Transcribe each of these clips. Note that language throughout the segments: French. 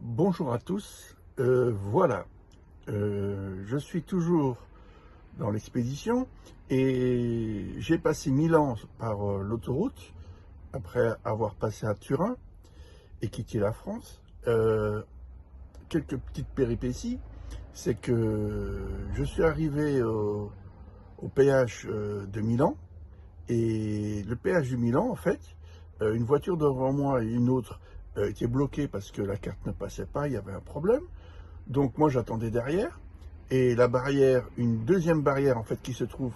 Bonjour à tous, voilà, je suis toujours dans l'expédition et j'ai passé Milan par l'autoroute après avoir passé à Turin et quitté la France. Quelques petites péripéties, c'est que je suis arrivé au péage de Milan et le péage de Milan, en fait, une voiture devant moi et une autre étaient bloquées parce que la carte ne passait pas, il y avait un problème. Donc moi j'attendais derrière et la barrière, une deuxième barrière en fait qui se trouve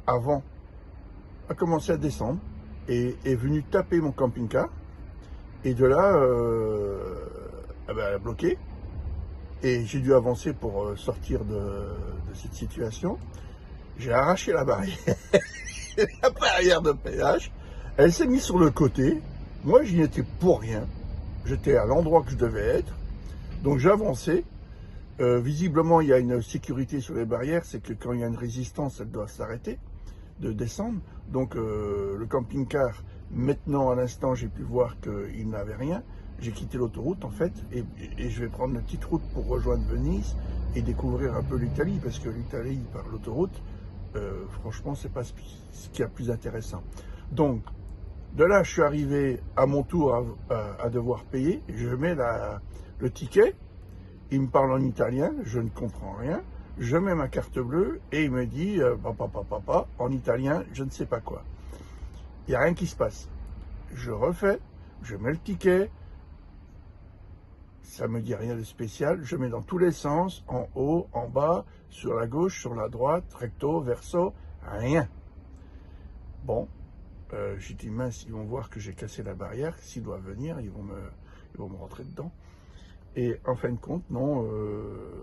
avant, a commencé à descendre et est venue taper mon camping-car. Et de là, elle a bloqué et j'ai dû avancer pour sortir de cette situation. J'ai arraché la barrière, la barrière de péage. Elle s'est mise sur le côté. Moi, j'y étais pour rien. J'étais à l'endroit que je devais être. Donc j'ai avancé. Visiblement, il y a une sécurité sur les barrières, c'est que quand il y a une résistance, elle doit s'arrêter de descendre. Donc le camping-car, maintenant à l'instant, j'ai pu voir qu'il n'avait rien. J'ai quitté l'autoroute en fait, et je vais prendre une petite route pour rejoindre Venise et découvrir un peu l'Italie, parce que l'Italie par l'autoroute, franchement, c'est pas ce qu'il y a de plus intéressant. Donc, de là, je suis arrivé à mon tour à devoir payer. Je mets le ticket. Il me parle en italien, je ne comprends rien. Je mets ma carte bleue et il me dit papa, en italien, je ne sais pas quoi. Il n'y a rien qui se passe. Je refais, je mets le ticket. Ça me dit rien de spécial. Je mets dans tous les sens, en haut, en bas, sur la gauche, sur la droite, recto, verso, rien. Bon, j'ai dit mince, ils vont voir que j'ai cassé la barrière. S'ils doivent venir, ils vont me rentrer dedans. Et en fin de compte, non,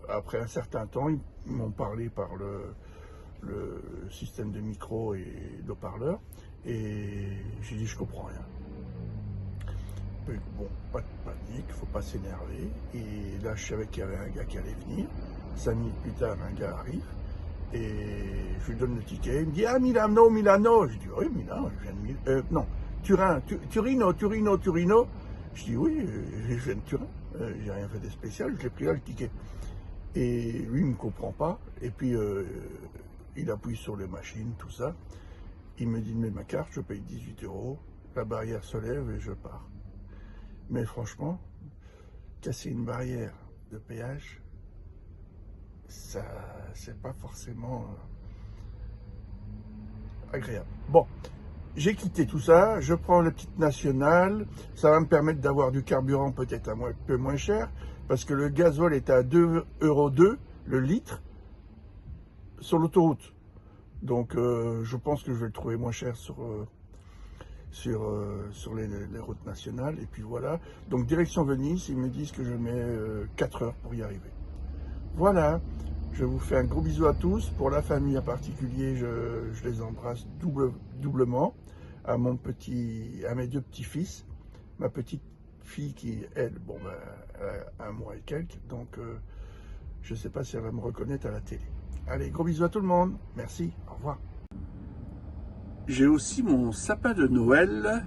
après un certain temps, ils m'ont parlé par le système de micro et d'haut-parleur, et j'ai dit je comprends rien. Mais bon, pas de panique, faut pas s'énerver. Et là, je savais qu'il y avait un gars qui allait venir. 5 minutes plus tard, un gars arrive, et je lui donne le ticket. Il me dit ah Milano. Je dis oui Milan, je viens de Milan. Non, Turin, Turino. Je dis oui, je viens de Turin. J'ai rien fait de spécial, je l'ai pris là le ticket. Et lui, il ne me comprend pas. Et puis, il appuie sur les machines, tout ça. Il me dit de mettre ma carte, je paye 18 €. La barrière se lève et je pars. Mais franchement, casser une barrière de péage, ça, c'est pas forcément agréable. Bon, j'ai quitté tout ça, je prends la petite nationale, ça va me permettre d'avoir du carburant peut-être un peu moins cher, parce que le gasoil est à 2,2 € le litre sur l'autoroute. Donc je pense que je vais le trouver moins cher sur les routes nationales. Et puis voilà, donc direction Venise, ils me disent que je mets 4 heures pour y arriver. Voilà, je vous fais un gros bisou à tous. Pour la famille en particulier, je les embrasse doublement. À mes 2 petits-fils, ma petite fille qui, elle, bon, a 1 mois et quelques, donc je ne sais pas si elle va me reconnaître à la télé. Allez, gros bisous à tout le monde. Merci, au revoir. J'ai aussi mon sapin de Noël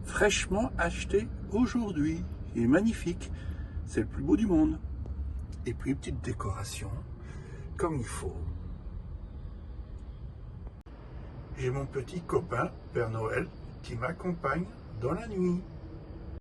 fraîchement acheté aujourd'hui. Il est magnifique, c'est le plus beau du monde. Et puis, petite décoration, comme il faut. J'ai mon petit copain, Père Noël, qui m'accompagne dans la nuit.